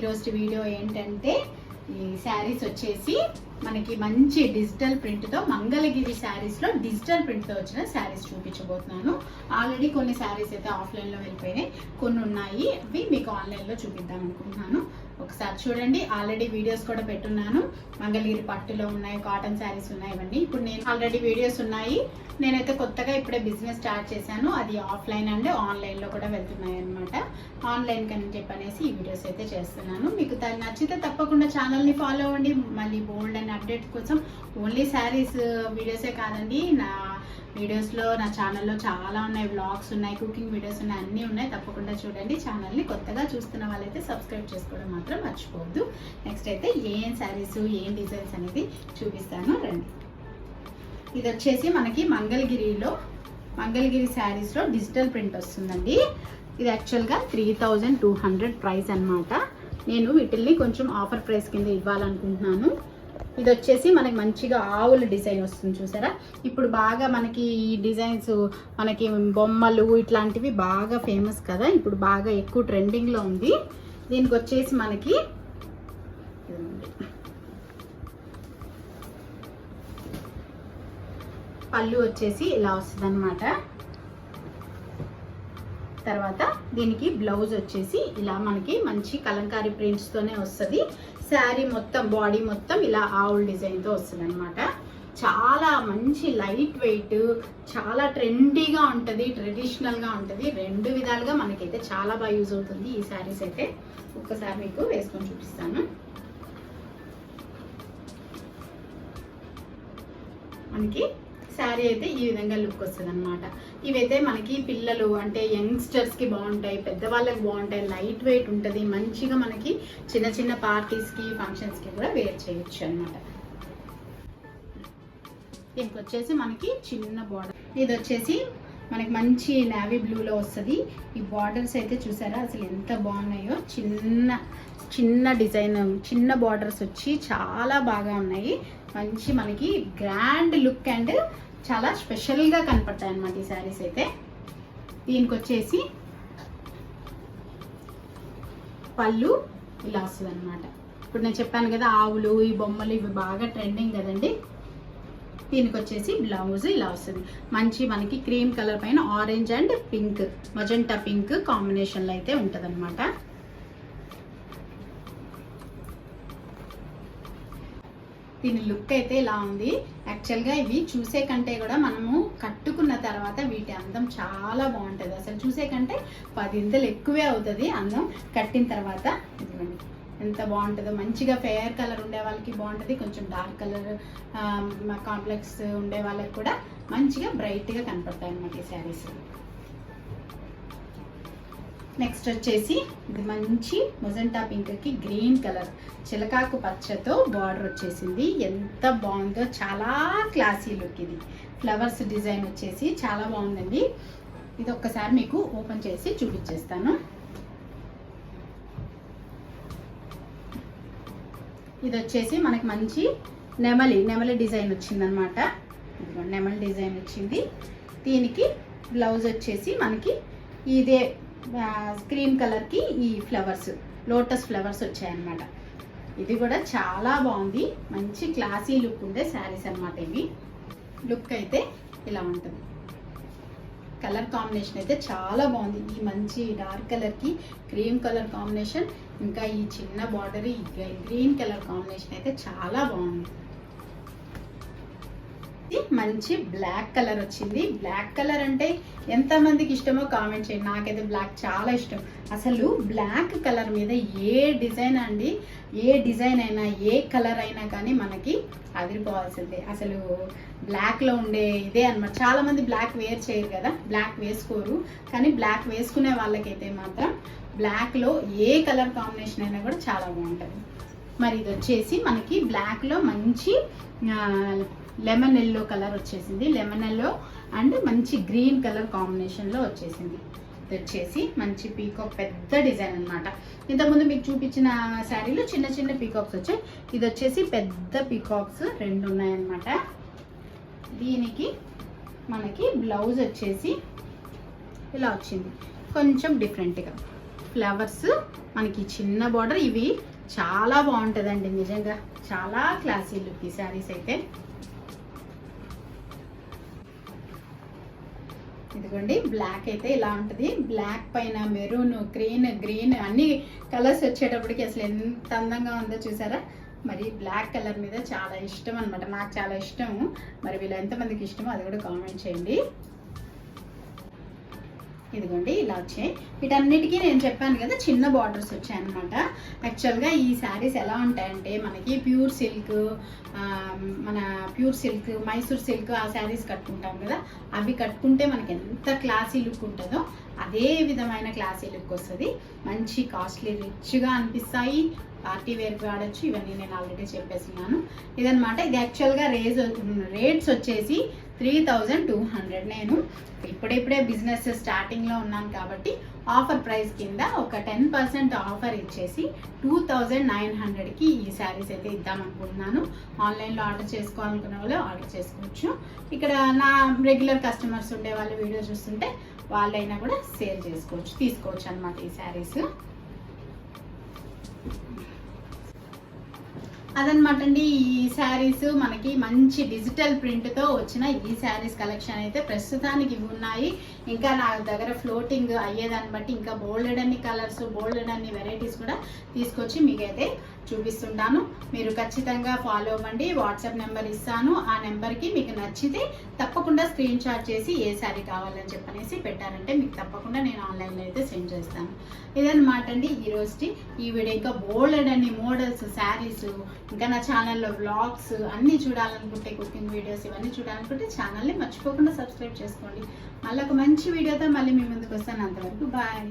ఈరోజు వీడియో ఏంటంటే ఈ శారీస్ వచ్చేసి మనకి మంచి డిజిటల్ ప్రింట్తో మంగళగిరి శారీస్లో డిజిటల్ ప్రింట్తో వచ్చిన శారీస్ చూపించబోతున్నాను. ఆల్రెడీ కొన్ని శారీస్ అయితే ఆఫ్లైన్లో వెళ్ళిపోయినాయి, కొన్ని ఉన్నాయి, అవి మీకు ఆన్లైన్లో చూపిద్దాం అనుకుంటున్నాను. ఒకసారి చూడండి. ఆల్రెడీ వీడియోస్ కూడా పెట్టున్నాను. మంగళగిరి పట్టులో ఉన్నాయి, కాటన్ శారీస్ ఉన్నాయి, ఇవన్నీ ఇప్పుడు నేను ఆల్రెడీ వీడియోస్ ఉన్నాయి. నేనైతే కొత్తగా ఇప్పుడే బిజినెస్ స్టార్ట్ చేశాను, అది ఆఫ్లైన్ అండ్ ఆన్లైన్లో కూడా వెళ్తున్నాయి అనమాట. ఆన్లైన్ కని చెప్పనేసి ఈ వీడియోస్ అయితే చేస్తున్నాను. మీకు నచ్చితే తప్పకుండా ఛానల్ని ఫాలో అవ్వండి. మళ్ళీ బోల్డ్ అండ్ అప్డేట్ కోసం ఓన్లీ శారీస్ వీడియోసే కాదండి, నా వీడియోస్లో నా ఛానల్లో చాలా ఉన్నాయి, వ్లాగ్స్ ఉన్నాయి, కుకింగ్ వీడియోస్ ఉన్నాయి, అన్నీ ఉన్నాయి. తప్పకుండా చూడండి. ఛానల్ని కొత్తగా చూస్తున్న వాళ్ళైతే సబ్స్క్రైబ్ చేసుకోవడం మాత్రం మర్చిపోవద్దు. నెక్స్ట్ అయితే ఏం శారీస్ ఏం డిజైన్స్ అనేది చూపిస్తాను రండి. ఇది వచ్చేసి మనకి మంగళగిరి శారీస్లో డిజిటల్ ప్రింట్ వస్తుందండి. ఇది యాక్చువల్గా 3200 ప్రైస్ అనమాట. నేను వీటిల్ని కొంచెం ఆఫర్ ప్రైస్ కింద ఇవ్వాలనుకుంటున్నాను. ఇది వచ్చేసి మనకి మంచిగా ఆవుల డిజైన్ వస్తుంది, చూసారా? ఇప్పుడు బాగా మనకి ఈ డిజైన్స్ మనకి బొమ్మలు ఇట్లాంటివి బాగా ఫేమస్ కదా, ఇప్పుడు బాగా ఎక్కువ ట్రెండింగ్లో ఉంది. దీనికి వచ్చేసి మనకి పళ్ళు వచ్చేసి ఇలా వస్తుంది అనమాట. తర్వాత దీనికి బ్లౌజ్ వచ్చేసి ఇలా మనకి మంచి కలంకారీ ప్రింట్స్తోనే వస్తుంది. శారీ మొత్తం బాడీ మొత్తం ఇలా ఆవుల డిజైన్తో వస్తుంది అనమాట. చాలా మంచి లైట్ వెయిట్, చాలా ట్రెండీగా ఉంటుంది, ట్రెడిషనల్గా ఉంటుంది. రెండు విధాలుగా మనకైతే చాలా బాగా యూజ్ అవుతుంది ఈ శారీస్ అయితే. ఒక్కసారి మీకు వేసుకొని చూపిస్తాను. మనకి శారీ అయితే ఈ విధంగా లుక్ వస్తుంది అనమాట. ఇవైతే మనకి పిల్లలు అంటే యంగ్స్టర్స్కి బాగుంటాయి, పెద్దవాళ్ళకి బాగుంటాయి, లైట్ వెయిట్ ఉంటుంది, మంచిగా మనకి చిన్న చిన్న పార్టీస్కి ఫంక్షన్స్కి కూడా వేర్ చేయొచ్చు అనమాట. దీనికి వచ్చేసి మనకి చిన్న బార్డర్, ఇది వచ్చేసి మనకి మంచి నేవీ బ్లూలో వస్తుంది. ఈ బార్డర్స్ అయితే చూసారా అసలు ఎంత బాగున్నాయో, చిన్న డిజైన్, చిన్న బార్డర్స్ వచ్చి చాలా బాగా ఉన్నాయి. మంచి మనకి గ్రాండ్ లుక్ అండ్ చాలా స్పెషల్గా కనపడతాయి అన్నమాట ఈ శారీస్ అయితే. దీనికి వచ్చేసి పళ్ళు ఇలా వస్తుంది అనమాట. ఇప్పుడు నేను చెప్పాను కదా ఆవులు ఈ బొమ్మలు ఇవి బాగా ట్రెండింగ్ కదండి. దీనికి వచ్చేసి బ్లౌజ్ ఇలా వస్తుంది. మంచి మనకి క్రీమ్ కలర్ పైన orange and pink, magenta pink కాంబినేషన్లో అయితే ఉంటుంది అనమాట. దీని లుక్ అయితే ఇలా ఉంది. యాక్చువల్గా ఇవి చూసే కంటే కూడా మనము కట్టుకున్న తర్వాత వీటి అందం చాలా బాగుంటుంది. అసలు చూసే కంటే 10 ఎక్కువే అవుతుంది అందం కట్టిన తర్వాత. ఇదిగోండి ఎంత బాగుంటుందో. మంచిగా ఫెయిర్ కలర్ ఉండే వాళ్ళకి బాగుంటుంది, కొంచెం డార్క్ కలర్ కాంప్లెక్స్ ఉండే వాళ్ళకి కూడా మంచిగా బ్రైట్గా కనపడతాయి అన్నమాట ఈ శారీస్. నెక్స్ట్ వచ్చేసి ఇది మంచి మొజంటా పింక్కి గ్రీన్ కలర్ చిలకాకు పచ్చతో బార్డర్ వచ్చేసింది. ఎంత బాగుందో, చాలా క్లాసీ లుక్. ఇది ఫ్లవర్స్ డిజైన్ వచ్చేసి చాలా బాగుందండి. ఇది ఒక్కసారి మీకు ఓపెన్ చేసి చూపించేస్తాను. ఇది వచ్చేసి మనకి మంచి నెమలి డిజైన్ వచ్చిందనమాట. నెమలి డిజైన్ వచ్చింది. దీనికి బ్లౌజ్ వచ్చేసి మనకి ఇదే క్రీమ్ కలర్కి ఈ ఫ్లవర్స్, లోటస్ ఫ్లవర్స్ వచ్చాయన్నమాట. ఇది కూడా చాలా బాగుంది, మంచి క్లాసీ లుక్ ఉండే శారీస్ అనమాట. ఇవి లుక్ అయితే ఇలా ఉంటుంది. కలర్ కాంబినేషన్ అయితే చాలా బాగుంది. ఈ మంచి డార్క్ కలర్కి క్రీమ్ కలర్ కాంబినేషన్, ఇంకా ఈ చిన్న బార్డర్, ఈ గ్రీన్ కలర్ కాంబినేషన్ అయితే చాలా బాగుంది. మంచి బ్లాక్ కలర్ వచ్చింది. బ్లాక్ కలర్ అంటే ఎంతమందికి ఇష్టమో కామెంట్ చేయండి. నాకైతే బ్లాక్ చాలా ఇష్టం. అసలు బ్లాక్ కలర్ మీద ఏ డిజైన్ అండి, ఏ డిజైన్ అయినా ఏ కలర్ అయినా కానీ మనకి అదిరిపోవాల్సిందే. అసలు బ్లాక్లో ఉండే ఇదే అనమాట. చాలామంది బ్లాక్ వేర్ చేయరు కదా, బ్లాక్ వేసుకోరు. కానీ బ్లాక్ వేసుకునే వాళ్ళకైతే మాత్రం బ్లాక్లో ఏ కలర్ కాంబినేషన్ అయినా కూడా చాలా బాగుంటుంది. మరి ఇది వచ్చేసి మనకి బ్లాక్లో మంచి లెమన్ ఎల్లో కలర్ వచ్చేసింది. లెమన్ ఎల్లో అండ్ మంచి గ్రీన్ కలర్ కాంబినేషన్లో వచ్చేసింది. ఇది వచ్చేసి మంచి పీకాక్ పెద్ద డిజైన్ అనమాట. ఇంతకుముందు మీకు చూపించిన శారీలో చిన్న చిన్న పీకాక్స్ వచ్చాయి. ఇది వచ్చేసి పెద్ద పీకాక్స్ 2 ఉన్నాయన్నమాట. దీనికి మనకి బ్లౌజ్ వచ్చేసి ఇలా వచ్చింది, కొంచెం డిఫరెంట్గా ఫ్లవర్స్, మనకి చిన్న బార్డర్. ఇవి చాలా బాగుంటుందండి, నిజంగా చాలా క్లాసీ లుక్ ఈ శారీస్ అయితే. ఇదిగోండి బ్లాక్ అయితే ఇలా ఉంటుంది, బ్లాక్ పైన మెరూన్, గ్రీన్ అన్ని కలర్స్ వచ్చేటప్పటికి అసలు ఎంత అందంగా ఉందో చూసారా. మరి బ్లాక్ కలర్ మీద చాలా ఇష్టం అనమాట, నాకు చాలా ఇష్టము. మరి వీళ్ళు ఎంతమందికి ఇష్టమో అది కూడా కామెంట్ చేయండి. ఇదిగోండి ఇలా వచ్చాయి. వీటన్నిటికీ నేను చెప్పాను కదా చిన్న బార్డర్స్ వచ్చాయి అనమాట. యాక్చువల్గా ఈ శారీస్ ఎలా ఉంటాయంటే మనకి ప్యూర్ సిల్క్, మైసూర్ సిల్క్ ఆ శారీస్ కట్టుకుంటాం కదా, అవి కట్టుకుంటే మనకి ఎంత క్లాసీ లుక్ ఉంటుందో అదే విధమైన క్లాసీ లుక్ వస్తుంది. మంచి కాస్ట్లీ రిచ్గా అనిపిస్తాయి, పార్టీ వేర్ వాడచ్చు. ఇవన్నీ నేను ఆల్రెడీ చెప్పేస్తున్నాను. ఇదనమాట. ఇది యాక్చువల్గా రేట్స్ వచ్చేసి 3200. నేను ఇప్పుడే బిజినెస్ స్టార్టింగ్లో ఉన్నాను కాబట్టి ఆఫర్ ప్రైస్ కింద ఒక 10% ఆఫర్ ఇచ్చేసి 2900కి ఈ శారీస్ అయితే ఇద్దామనుకుంటున్నాను. ఆన్లైన్లో ఆర్డర్ చేసుకోవాలనుకునే వాళ్ళు ఆర్డర్ చేసుకోవచ్చు. ఇక్కడ నా రెగ్యులర్ కస్టమర్స్ ఉండే వాళ్ళు వీడియో చూస్తుంటే వాళ్ళైనా కూడా సేల్ చేసుకోవచ్చు, తీసుకోవచ్చు అనమాట ఈ శారీస్. అదనమాట అండి ఈ శారీస్. మనకి మంచి డిజిటల్ ప్రింట్తో వచ్చిన ఈ శారీస్ కలెక్షన్ అయితే ప్రస్తుతానికి ఇవి ఉన్నాయి. ఇంకా నా దగ్గర ఫ్లోటింగ్ అయ్యేదాన్ని బట్టి ఇంకా బోల్డెడ్ అన్ని కలర్స్, బోల్డెడ్ అన్ని వెరైటీస్ కూడా తీసుకొచ్చి మీకైతే చూపిస్తుంటాను. మీరు ఖచ్చితంగా ఫాలో అవ్వండి. వాట్సాప్ నెంబర్ ఇస్తాను, ఆ నెంబర్కి మీకు నచ్చితే తప్పకుండా స్క్రీన్ షాట్ చేసి ఏ శారీ కావాలని చెప్పనేసి పెట్టారంటే మీకు తప్పకుండా నేను ఆన్లైన్లో అయితే సెండ్ చేస్తాను. ఇదన్నమాట అండి ఈరోజు ఈ వీడియో. ఇంకా బోల్డెడ్ అన్ని మోడల్స్, శారీస్, ఇంకా నా ఛానల్లో వ్లాగ్స్ అన్నీ చూడాలనుకుంటే, కుకింగ్ వీడియోస్ ఇవన్నీ చూడాలనుకుంటే ఛానల్ని మర్చిపోకుండా సబ్స్క్రైబ్ చేసుకోండి. మళ్ళీ ఒక మంచి వీడియోతో మళ్ళీ మీ ముందుకు వస్తాను. అంతవరకు బాయ్.